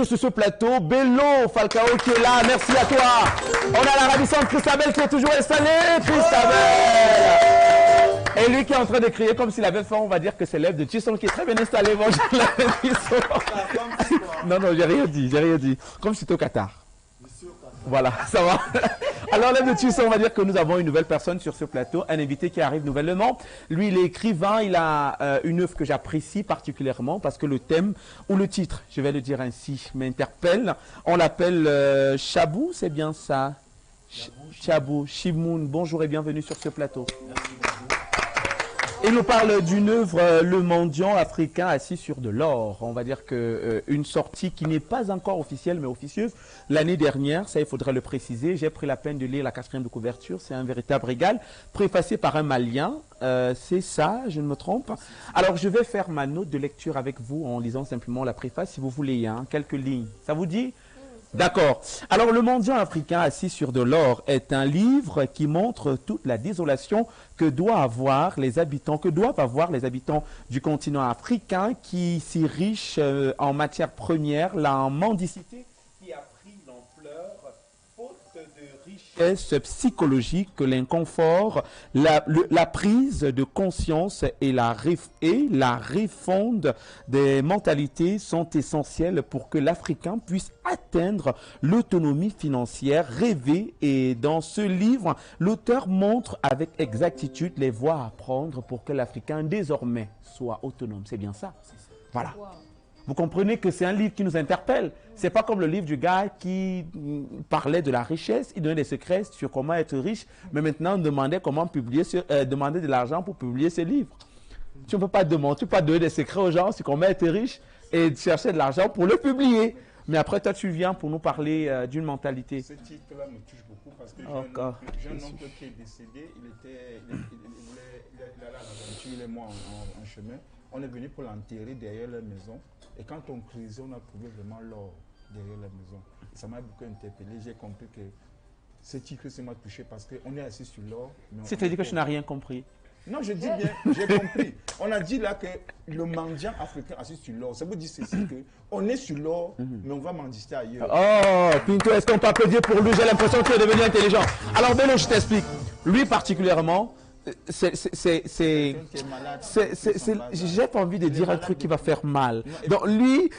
toujours sur ce plateau, Bello Falcao qui est là, merci à toi. On a la ravissante Christabel qui est toujours installée, Christabel. Et lui qui est en train de crier comme s'il avait faim, on va dire que c'est l'œuvre de Tisson qui est très bien installé. Bonjour, Tisson. Non, j'ai rien dit. Comme si c'était au Qatar. Voilà, ça va. Alors là, de suite, on va dire que nous avons une nouvelle personne sur ce plateau, un invité qui arrive nouvellement. Lui, il est écrivain, il a une œuvre que j'apprécie particulièrement parce que le thème, ou le titre, je vais le dire ainsi, m'interpelle. On l'appelle Chabou, c'est bien ça? Chabou, Chimoun, bonjour et bienvenue sur ce plateau. Merci beaucoup. Il nous parle d'une œuvre, Le mendiant africain assis sur de l'or. On va dire qu'une sortie qui n'est pas encore officielle, mais officieuse. L'année dernière, ça il faudrait le préciser, j'ai pris la peine de lire la 4e de couverture. C'est un véritable régal, préfacé par un Malien. C'est ça, je ne me trompe. Alors, je vais faire ma note de lecture avec vous en lisant simplement la préface, si vous voulez, hein, quelques lignes. Ça vous dit ? D'accord. Alors, Le mendiant africain assis sur de l'or est un livre qui montre toute la désolation que doivent avoir les habitants du continent africain qui, si riche en matières premières, la mendicité qui a pris l'ampleur, faute de richesse psychologique, l'inconfort, la prise de conscience et la refonte des mentalités sont essentielles pour que l'Africain puisse atteindre l'autonomie financière rêvée. Et dans ce livre, l'auteur montre avec exactitude les voies à prendre pour que l'Africain désormais soit autonome. C'est bien ça? Voilà. Wow. Vous comprenez que c'est un livre qui nous interpelle. C'est pas comme le livre du gars qui parlait de la richesse, il donnait des secrets sur comment être riche, mais maintenant on demandait comment demander de l'argent pour publier ce livre. Tu ne peux pas demander, tu peux pas donner des secrets aux gens sur comment être riche et chercher de l'argent pour le publier. Mais après, toi, tu viens pour nous parler d'une mentalité. Ce titre-là me touche beaucoup parce que j'ai un oncle qui est décédé. Il allait à l'aventure, il est mort en chemin. On est venu pour l'enterrer derrière la maison. Et quand on creusait, on a trouvé vraiment l'or derrière la maison. Et ça m'a beaucoup interpellé. J'ai compris que ce titre, ça m'a touché parce qu'on est assis sur l'or. C'est-à-dire que je n'ai rien compris. Non, je dis bien, j'ai compris. On a dit là que le mendiant africain assis sur l'or, ça veut dire ceci qu'on est sur l'or, mais on va mendister ailleurs. Oh, Pinto, est-ce qu'on peut applaudir pour lui? J'ai l'impression qu'il est devenu intelligent. Alors, Bello, je t'explique. Lui, particulièrement, j'ai pas envie de dire un truc qui va faire mal. Donc, lui,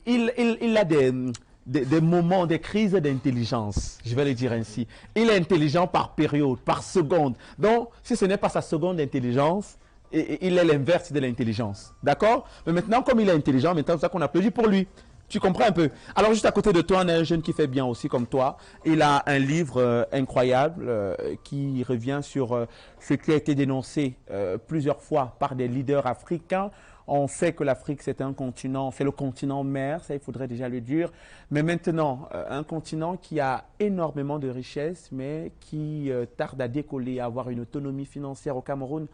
il a des moments, des crises d'intelligence, je vais le dire ainsi. Il est intelligent par période, par seconde. Donc, si ce n'est pas sa seconde d'intelligence, il est l'inverse de l'intelligence. D'accord? Mais maintenant, comme il est intelligent, maintenant, c'est ça qu'on applaudit pour lui. Tu comprends un peu? Alors, juste à côté de toi, on a un jeune qui fait bien aussi, comme toi. Il a un livre incroyable qui revient sur ce qui a été dénoncé plusieurs fois par des leaders africains. On sait que l'Afrique, c'est un continent, c'est le continent mère, ça il faudrait déjà le dire. Mais maintenant, un continent qui a énormément de richesses, mais qui tarde à décoller, à avoir une autonomie financière au Cameroun,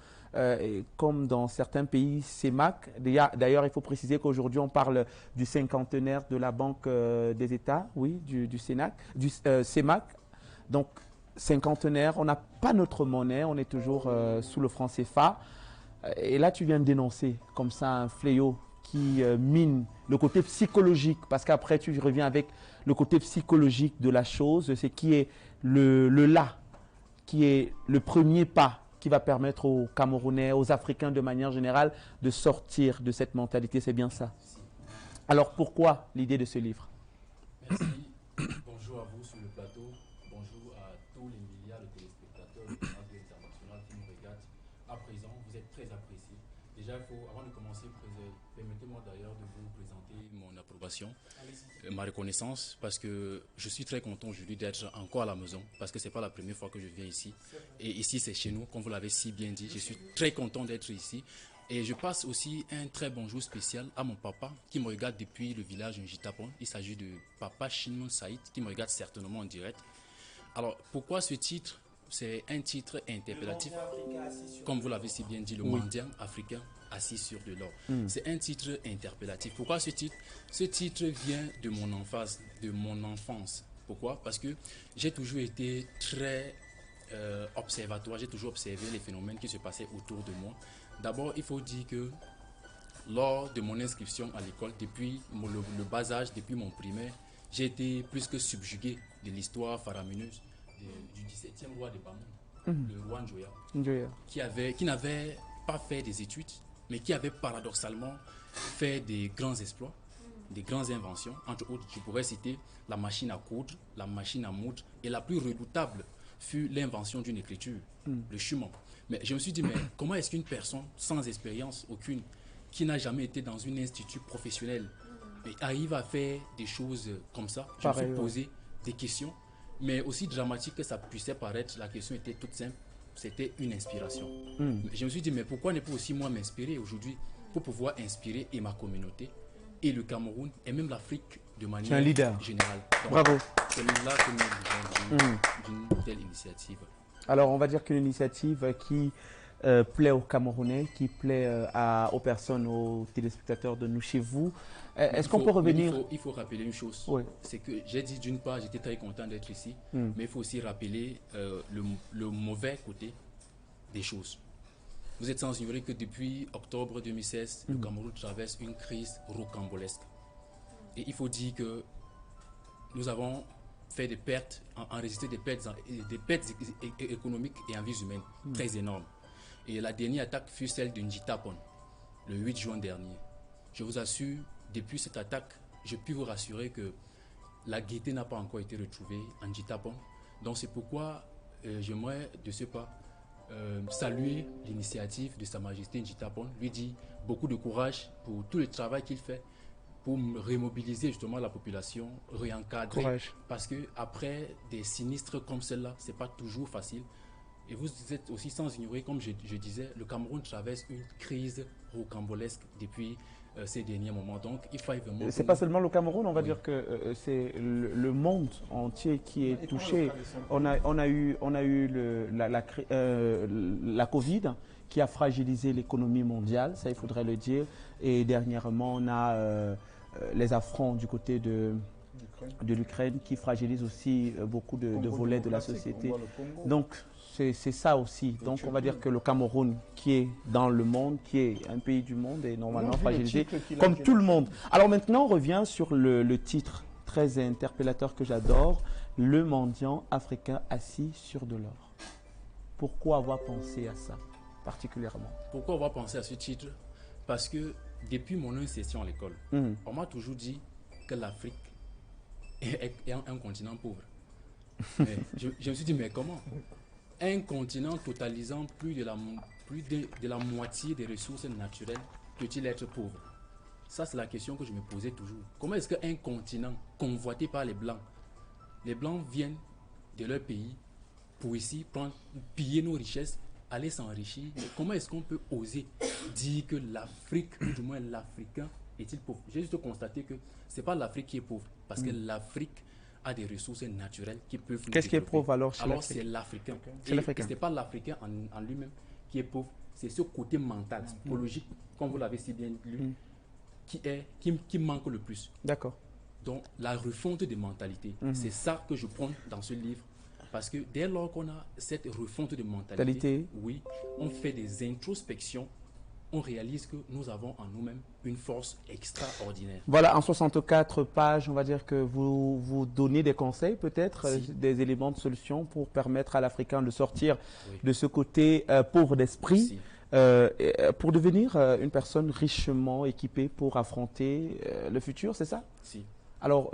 comme dans certains pays CEMAC. D'ailleurs, il faut préciser qu'aujourd'hui, on parle du cinquantenaire de la Banque des États, oui, du CEMAC. Donc, cinquantenaire, on n'a pas notre monnaie, on est toujours sous le franc CFA. Et là, tu viens de dénoncer comme ça un fléau qui mine le côté psychologique, parce qu'après, tu reviens avec le côté psychologique de la chose, c'est qui est le là, qui est le premier pas qui va permettre aux Camerounais, aux Africains de manière générale, de sortir de cette mentalité. C'est bien ça. Alors, pourquoi l'idée de ce livre? Merci. Bonjour à vous sur le plateau. Bonjour à tous les milliards de téléspectateurs de Radio Internationale qui nous regardent. À présent, vous êtes très appréciés. Déjà, avant de commencer, permettez-moi d'ailleurs de vous présenter mon approbation, ma reconnaissance, parce que je suis très content aujourd'hui d'être encore à la maison, parce que ce n'est pas la première fois que je viens ici. Et ici, c'est chez nous, comme vous l'avez si bien dit. Je suis très content d'être ici. Et je passe aussi un très bonjour spécial à mon papa qui me regarde depuis le village Njitapon. Il s'agit de papa Chinoun Saïd qui me regarde certainement en direct. Alors, pourquoi ce titre? C'est un titre interpellatif, comme vous l'avez si bien dit, le mendiant africain assis sur de l'or. C'est un titre interpellatif. Pourquoi ce titre? Ce titre vient de mon enfance. Pourquoi? Parce que j'ai toujours été très observatoire, j'ai toujours observé les phénomènes qui se passaient autour de moi. D'abord, il faut dire que lors de mon inscription à l'école, depuis le bas âge, depuis mon primaire, j'ai été plus que subjugué de l'histoire faramineuse du 17e roi de Bamon, le roi Njoya, qui n'avait pas fait des études, mais qui avait paradoxalement fait des grands exploits, des grandes inventions. Entre autres, je pourrais citer la machine à coudre, la machine à moudre, et la plus redoutable fut l'invention d'une écriture, le chuman. Mais je me suis dit, mais comment est-ce qu'une personne sans expérience aucune, qui n'a jamais été dans un institut professionnel, arrive à faire des choses comme ça? Je me suis posé des questions, mais aussi dramatique que ça puisse paraître, la question était toute simple, c'était une inspiration. Je me suis dit, mais pourquoi ne pas aussi moi m'inspirer aujourd'hui pour pouvoir inspirer et ma communauté, et le Cameroun, et même l'Afrique de manière générale. Donc, bravo. C'est là que nous avons d'une telle initiative. Alors, on va dire qu'une initiative qui plaît aux Camerounais, qui plaît aux personnes, aux téléspectateurs de nous chez vous. Est-ce qu'on peut revenir? Il faut rappeler une chose. Oui. C'est que j'ai dit d'une part, j'étais très content d'être ici, mais il faut aussi rappeler le mauvais côté des choses. Vous êtes sans ignorer que depuis octobre 2016, le Cameroun traverse une crise rocambolesque. Et il faut dire que nous avons fait des pertes, enregistré des pertes économiques et en vies humaines très énormes. Et la dernière attaque fut celle de Njitapon, le 8 juin dernier. Je vous assure, depuis cette attaque, je puis vous rassurer que la gaieté n'a pas encore été retrouvée en Njitapon. Donc c'est pourquoi j'aimerais de ce pas saluer l'initiative de Sa Majesté Njitapon, lui dire beaucoup de courage pour tout le travail qu'il fait pour remobiliser justement la population, réencadrer. Courage. Parce que après des sinistres comme celle-là, c'est pas toujours facile. Et vous êtes aussi sans ignorer, comme je disais, le Cameroun traverse une crise rocambolesque depuis ces derniers moments. Donc, il faut vraiment... C'est pas seulement le Cameroun, on va dire que c'est le monde entier qui est touché. On a eu la Covid qui a fragilisé l'économie mondiale, ça il faudrait le dire. Et dernièrement, on a les affronts du côté de l'Ukraine qui fragilisent aussi beaucoup de volets de la société. Donc, c'est ça aussi. Donc, on va dire que le Cameroun, qui est dans le monde, qui est un pays du monde, est normalement fragilisé, comme tout le monde. Alors maintenant, on revient sur le titre très interpellateur que j'adore, le mendiant africain assis sur de l'or. Pourquoi avoir pensé à ça, particulièrement? Pourquoi avoir pensé à ce titre? Parce que depuis mon insertion à l'école, on m'a toujours dit que l'Afrique est un continent pauvre. Mais je me suis dit, mais comment? Un continent totalisant plus de la moitié des ressources naturelles peut-il être pauvre? Ça, c'est la question que je me posais toujours. Comment est-ce qu'un continent convoité par les Blancs viennent de leur pays pour ici piller nos richesses, aller s'enrichir? Comment est-ce qu'on peut oser dire que l'Afrique, ou du moins l'Africain, est-il pauvre? J'ai juste constaté que ce n'est pas l'Afrique qui est pauvre, parce que l'Afrique a des ressources naturelles qui peuvent nous Qu'est-ce qui est pauvre alors? Alors c'est l'Africain. Ce n'est pas l'Africain en lui-même qui est pauvre, c'est ce côté mental, psychologique, comme vous l'avez si bien lu, qui manque le plus. D'accord. Donc la refonte des mentalités, c'est ça que je prends dans ce livre. Parce que dès lors qu'on a cette refonte de mentalité, oui, on fait des introspections, on réalise que nous avons en nous-mêmes une force extraordinaire. Voilà, en 64 pages, on va dire que vous donnez des conseils, peut-être, des éléments de solution pour permettre à l'Africain de sortir de ce côté pauvre d'esprit, pour devenir une personne richement équipée pour affronter le futur, c'est ça? Si. Alors,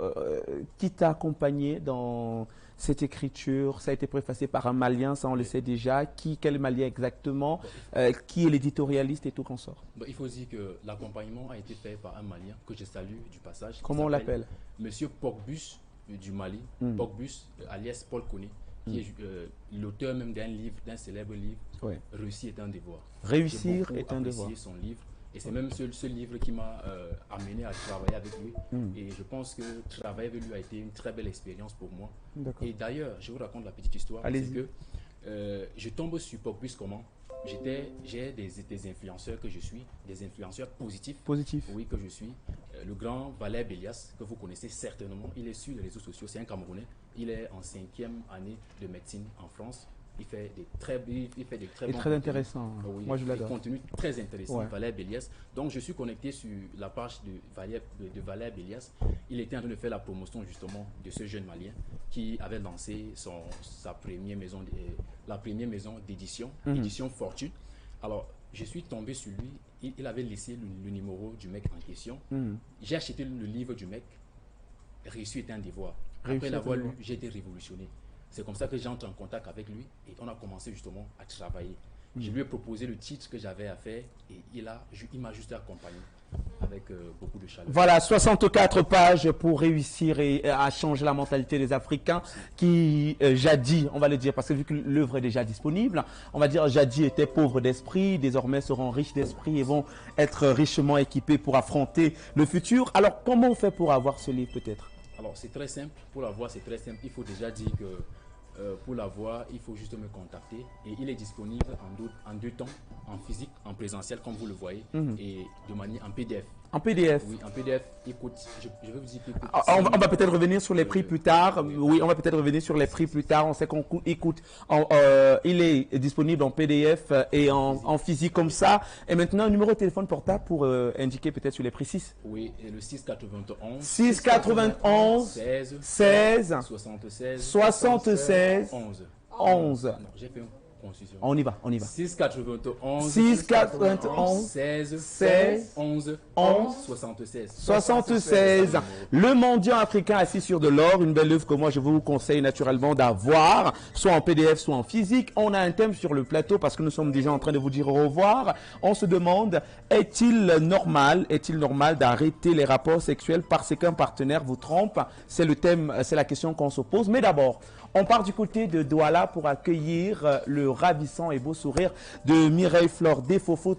qui t'a accompagné dans cette écriture? Ça a été préfacé par un Malien, ça on le sait déjà. Quel Malien exactement? Qui est l'éditorialiste et tout consort? Il faut dire que l'accompagnement a été fait par un Malien que je salue du passage. Comment on l'appelle? Monsieur Pokbus du Mali, Pokbus alias Paul Koné, qui est l'auteur même d'un célèbre livre, Réussir est un devoir. Réussir est un devoir. J'ai son livre. Et c'est même ce livre qui m'a amené à travailler avec lui. Et je pense que travailler avec lui a été une très belle expérience pour moi. Et d'ailleurs, je vous raconte la petite histoire. C'est que je tombe sur Pokbus comment? J'ai des influenceurs que je suis, des influenceurs positifs. Oui, que je suis. Le grand Valère Bélias, que vous connaissez certainement, il est sur les réseaux sociaux, c'est un Camerounais. Il est en 5e année de médecine en France. Il fait des très Et bons très intéressant. Oui, Moi, je des l'adore. contenus très intéressants, Ouais. Valère Bélias. Donc, je suis connecté sur la page de Valère Bélias. Il était en train de faire la promotion justement de ce jeune Malien qui avait lancé sa première maison, la première maison d'édition, édition Fortune. Alors, je suis tombé sur lui. Il avait laissé le numéro du mec en question. J'ai acheté le livre du mec. Réussir est un devoir. Après l'avoir lu, j'ai été révolutionné. C'est comme ça que j'entre en contact avec lui et on a commencé justement à travailler. Je lui ai proposé le titre que j'avais à faire et il m'a juste accompagné avec beaucoup de chaleur. Voilà, 64 pages pour réussir à changer la mentalité des Africains qui, jadis, on va le dire, parce que vu que l'œuvre est déjà disponible, on va dire jadis étaient pauvres d'esprit, désormais seront riches d'esprit et vont être richement équipés pour affronter le futur. Alors, comment on fait pour avoir ce livre peut-être? Alors, c'est très simple. Pour l'avoir, c'est très simple. Il faut déjà dire que pour l'avoir, il faut juste me contacter. Et il est disponible en deux temps, en physique, en présentiel, comme vous le voyez, et de manière en PDF. En PDF? Oui, en PDF, écoute, je vais vous dire que... On va peut-être revenir sur les prix plus tard. Oui, on va peut-être revenir sur les prix plus tard. On sait qu'on écoute. Il est disponible en PDF et en physique comme ça. Et maintenant, un numéro de téléphone portable pour indiquer peut-être sur les prix 6. Oui, et le 691. 691 16 76 76 11. 11. Non, j'ai fait une confusion. On y va, on y va. 691 691 16 16 11 11 76. 76. Le mendiant africain assis sur de l'or, une belle œuvre que moi je vous conseille naturellement d'avoir, soit en PDF, soit en physique. On a un thème sur le plateau parce que nous sommes déjà en train de vous dire au revoir. On se demande, est-il normal d'arrêter les rapports sexuels parce qu'un partenaire vous trompe? C'est le thème, c'est la question qu'on se pose. Mais d'abord, on part du côté de Douala pour accueillir le ravissant et beau sourire de Mireille Flore Desfofo.